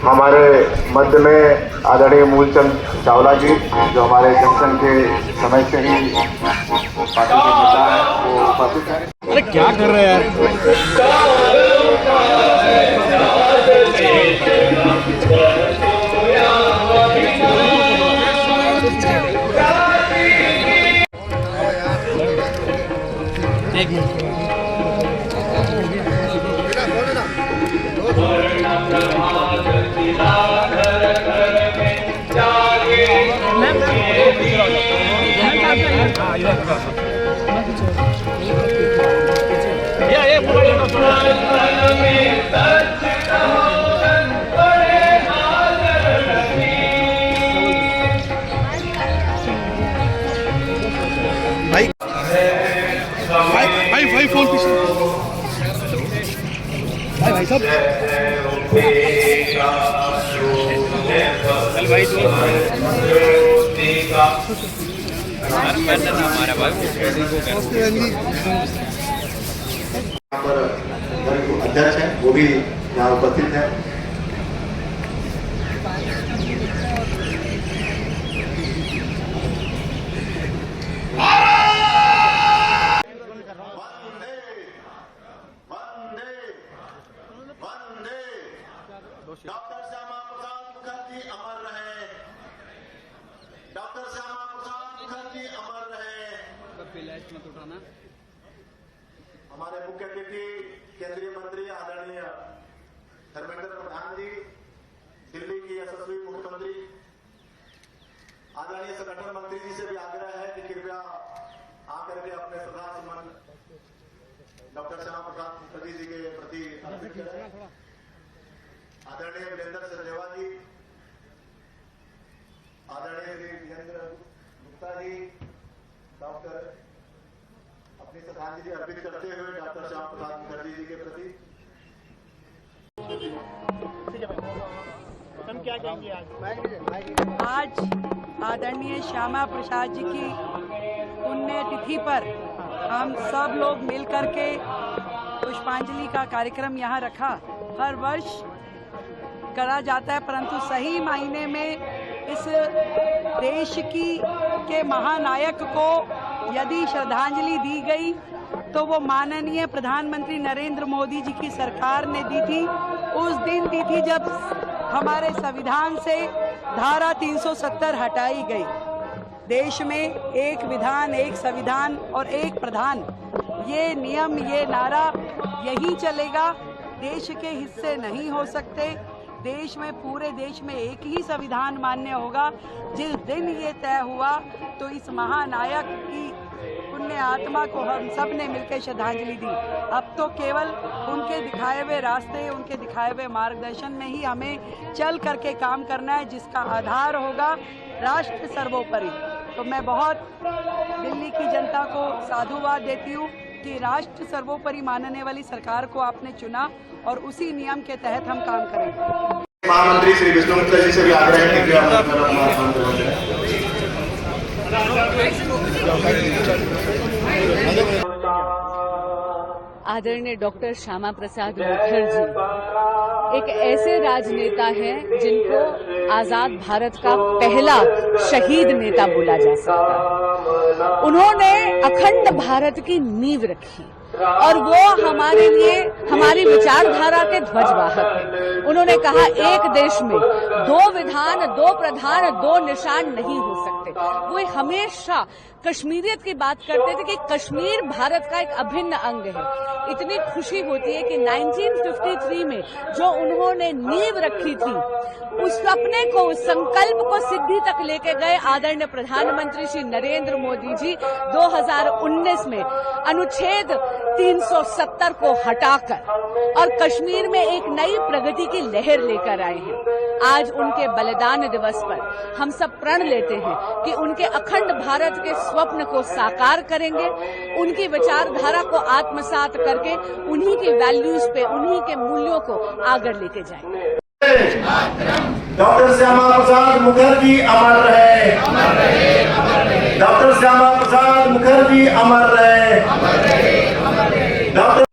हमारे मध्य में आदरणीय मूलचंद चावला जी, जो हमारे जंक्शन के समय से ही पार्टी के नेता है, वो उपस्थित है। अरे क्या कर रहे हैं भाई फोन पीछे भाई साहब भाई हमारा अध्यक्ष हैं, वो भी यहाँ उपस्थित है। डॉक्टर श्यामा प्रसाद मुखर्जी अमर रहे, डॉक्टर श्यामा प्रसाद मुखर्जी अमर रहे। हमारे मुख्य अतिथि केंद्रीय मंत्री आदरणीय धर्मेंद्र प्रधान जी, दिल्ली की यशस्वी मुख्यमंत्री, आदरणीय संगठन मंत्री जी से भी आग्रह है कि कृपया आकर के अपने श्रद्धा सुमन डॉक्टर श्यामा प्रसाद मुखर्जी जी के प्रति अर्पित करें। आदरणीय वीरेंद्र सचदेवा जी, आदरणीय श्री वीरेंद्र गुप्ता जी, डॉक्टर अपनी श्रद्धांजलि अर्पित करते हुए डॉक्टर श्यामा प्रसाद मुखर्जी जी के प्रति। क्या कहेंगे आज आदरणीय श्यामा प्रसाद जी की पुण्य तिथि पर हम सब लोग मिल करके पुष्पांजलि का कार्यक्रम यहाँ रखा। हर वर्ष करा जाता है, परंतु सही मायने में इस देश के महानायक को यदि श्रद्धांजलि दी गई तो वो माननीय प्रधानमंत्री नरेंद्र मोदी जी की सरकार ने दी थी। उस दिन दी थी जब हमारे संविधान से धारा 370 हटाई गई। देश में एक विधान, एक संविधान और एक प्रधान, ये नियम, ये नारा यही चलेगा। देश के हिस्से नहीं हो सकते। देश में, पूरे देश में एक ही संविधान मान्य होगा। जिस दिन ये तय हुआ तो इस महानायक की पुण्य आत्मा को हम सब ने मिलकर श्रद्धांजलि दी। अब तो केवल उनके दिखाए हुए रास्ते, उनके दिखाए हुए मार्गदर्शन में ही हमें चल करके काम करना है, जिसका आधार होगा राष्ट्र सर्वोपरि। तो मैं बहुत दिल्ली की जनता को साधुवाद देती हूँ कि राष्ट्र सर्वोपरि मानने वाली सरकार को आपने चुना और उसी नियम के तहत हम काम करेंगे। महामंत्री श्री विष्णु मित्रा जी से भी आग्रह है कि आदरणीय डॉक्टर श्यामा प्रसाद मुखर्जी एक ऐसे राजनेता हैं जिनको आजाद भारत का पहला शहीद नेता बोला जा सकता है। उन्होंने अखंड भारत की नींव रखी और वो हमारे लिए, हमारी विचारधारा के ध्वजवाहक हैं। उन्होंने कहा एक देश में दो विधान, दो प्रधान, दो निशान नहीं हो सकते। वो हमेशा कश्मीरियत की बात करते थे कि कश्मीर भारत का एक अभिन्न अंग है। इतनी खुशी होती है कि 1953 में जो उन्होंने नींव रखी थी, उस सपने को, उस संकल्प को सिद्धि तक लेके गए आदरणीय प्रधानमंत्री श्री नरेंद्र मोदी जी 2019 में अनुच्छेद 370 को हटाकर और कश्मीर में एक नई प्रगति की लहर लेकर आए हैं। आज उनके बलिदान दिवस पर हम सब प्रण लेते हैं कि उनके अखंड भारत के स्वप्न को साकार करेंगे, उनकी विचारधारा को आत्मसात करके उन्हीं की वैल्यूज पे, उन्हीं के मूल्यों को आगे लेके जाएंगे। डॉक्टर श्यामा प्रसाद मुखर्जी अमर रहे, डॉक्टर श्यामा प्रसाद मुखर्जी अमर रहे, डॉक्टर